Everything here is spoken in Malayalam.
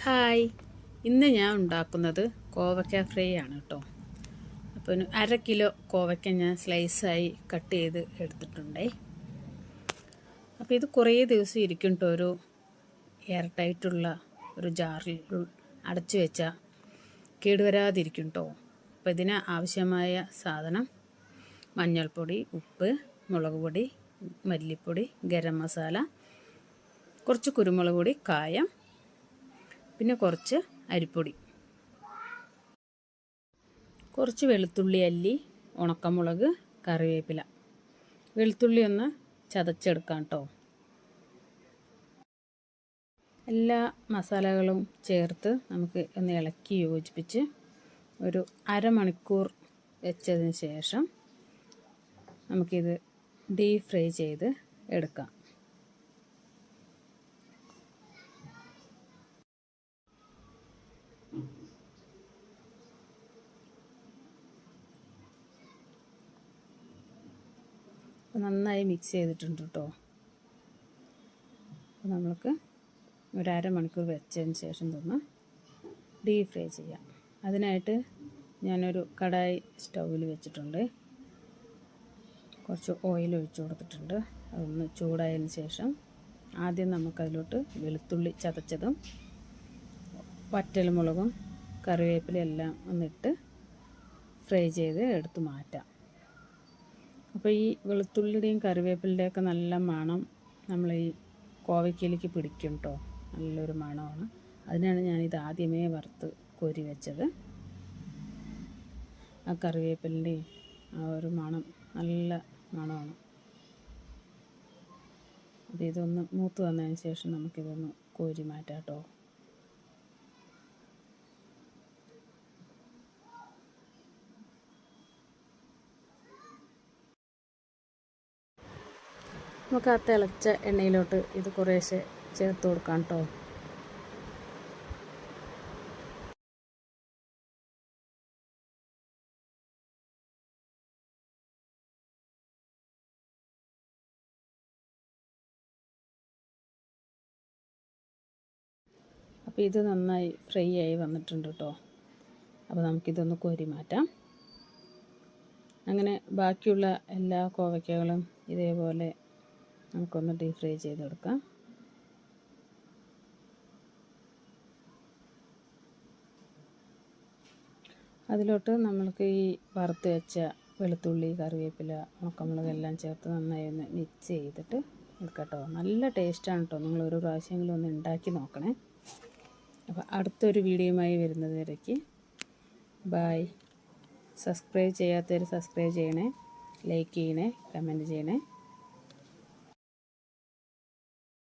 ഹായ്, ഇന്ന് ഞാൻ ഉണ്ടാക്കുന്നത് കോവയ്ക്ക ഫ്രൈ ആണ് കേട്ടോ. അപ്പോൾ 1/2 കിലോ കോവയ്ക്ക ഞാൻ സ്ലൈസായി കട്ട് ചെയ്ത് എടുത്തിട്ടുണ്ടേ. അപ്പോൾ ഇത് കുറേ ദിവസം ഇരിക്കും കേട്ടോ, ഒരു എയർ ടൈറ്റുള്ള ഒരു ജാറിൽ അടച്ചു വെച്ചാൽ കേടുവരാതിരിക്കും കേട്ടോ. അപ്പോൾ ഇതിന് ആവശ്യമായ സാധനം മഞ്ഞൾപ്പൊടി, ഉപ്പ്, മുളക് പൊടി, മല്ലിപ്പൊടി, ഗരം മസാല, കുറച്ച് കുരുമുളക് പൊടി, കായം, പിന്നെ കുറച്ച് അരിപ്പൊടി, കുറച്ച് വെളുത്തുള്ളി അല്ലി, ഉണക്കമുളക്, കറിവേപ്പില. വെളുത്തുള്ളി ഒന്ന് ചതച്ചെടുക്കാം കേട്ടോ. എല്ലാ മസാലകളും ചേർത്ത് നമുക്ക് ഒന്ന് ഇളക്കി യോജിപ്പിച്ച് ഒരു അരമണിക്കൂർ വെച്ചതിന് ശേഷം നമുക്കിത് ഡീപ് ഫ്രൈ ചെയ്ത് എടുക്കാം. നന്നായി മിക്സ് ചെയ്തിട്ടുണ്ട് കേട്ടോ. അപ്പോൾ നമ്മൾക്ക് ഒരു അരമണിക്കൂർ വെച്ചതിന് ശേഷം ഇതൊന്ന് ഡീപ് ഫ്രൈ ചെയ്യാം. അതിനായിട്ട് ഞാനൊരു കടായി സ്റ്റൗവിൽ വെച്ചിട്ടുണ്ട്. കുറച്ച് ഓയിൽ ഒഴിച്ച് കൊടുത്തിട്ടുണ്ട്. അതൊന്ന് ചൂടായതിന് ശേഷം ആദ്യം നമുക്കതിലോട്ട് വെളുത്തുള്ളി ചതച്ചതും വറ്റൽമുളകും കറിവേപ്പിലയും എല്ലാം ഒന്നിട്ട് ഫ്രൈ ചെയ്ത് എടുത്ത് മാറ്റാം. അപ്പോൾ ഈ വെളുത്തുള്ളിയുടെയും കറിവേപ്പിലയുടെയൊക്കെ നല്ല മണം നമ്മൾ ഈ കോവയ്ക്കയിലേക്ക് പിടിക്കും കേട്ടോ. നല്ലൊരു മണമാണ്. അതിനാണ് ഞാനിത് ആദ്യമേ വറുത്ത് കോരി വെച്ചത്. ആ കറിവേപ്പിലയുടെയും ആ ഒരു മണം നല്ല മണമാണ്. അപ്പോൾ ഇതൊന്ന് മൂത്ത് വന്നതിന് ശേഷം നമുക്കിതൊന്ന് കോരി മാറ്റാം കേട്ടോ. നമുക്ക് ആ തിളച്ച എണ്ണയിലോട്ട് ഇത് കുറേശ്ശെ ചേർത്ത് കൊടുക്കാം കേട്ടോ. അപ്പോൾ ഇത് നന്നായി ഫ്രൈ ആയി വന്നിട്ടുണ്ട് കേട്ടോ. അപ്പോൾ നമുക്കിതൊന്ന് കോരി മാറ്റാം. അങ്ങനെ ബാക്കിയുള്ള എല്ലാ കോവയ്ക്കകളും ഇതേപോലെ നമുക്കൊന്ന് ഡീപ് ഫ്രൈ ചെയ്തെടുക്കാം. അതിലോട്ട് നമ്മൾക്ക് ഈ വറുത്ത് വെച്ച വെളുത്തുള്ളി, കറിവേപ്പില, ഉണക്കമുളക് എല്ലാം ചേർത്ത് നന്നായി ഒന്ന് മിക്സ് ചെയ്തിട്ട് എടുക്കട്ടോ. നല്ല ടേസ്റ്റാണ് കേട്ടോ. നിങ്ങൾ ഒരു പ്രാവശ്യമെങ്കിലും ഒന്ന് ഉണ്ടാക്കി നോക്കണേ. അപ്പോൾ അടുത്തൊരു വീഡിയോയുമായി വരുന്നത് വരേക്ക് ബായ്. സബ്സ്ക്രൈബ് ചെയ്യാത്തവർ സബ്സ്ക്രൈബ് ചെയ്യണേ, ലൈക്ക് ചെയ്യണേ, കമൻറ്റ് ചെയ്യണേ.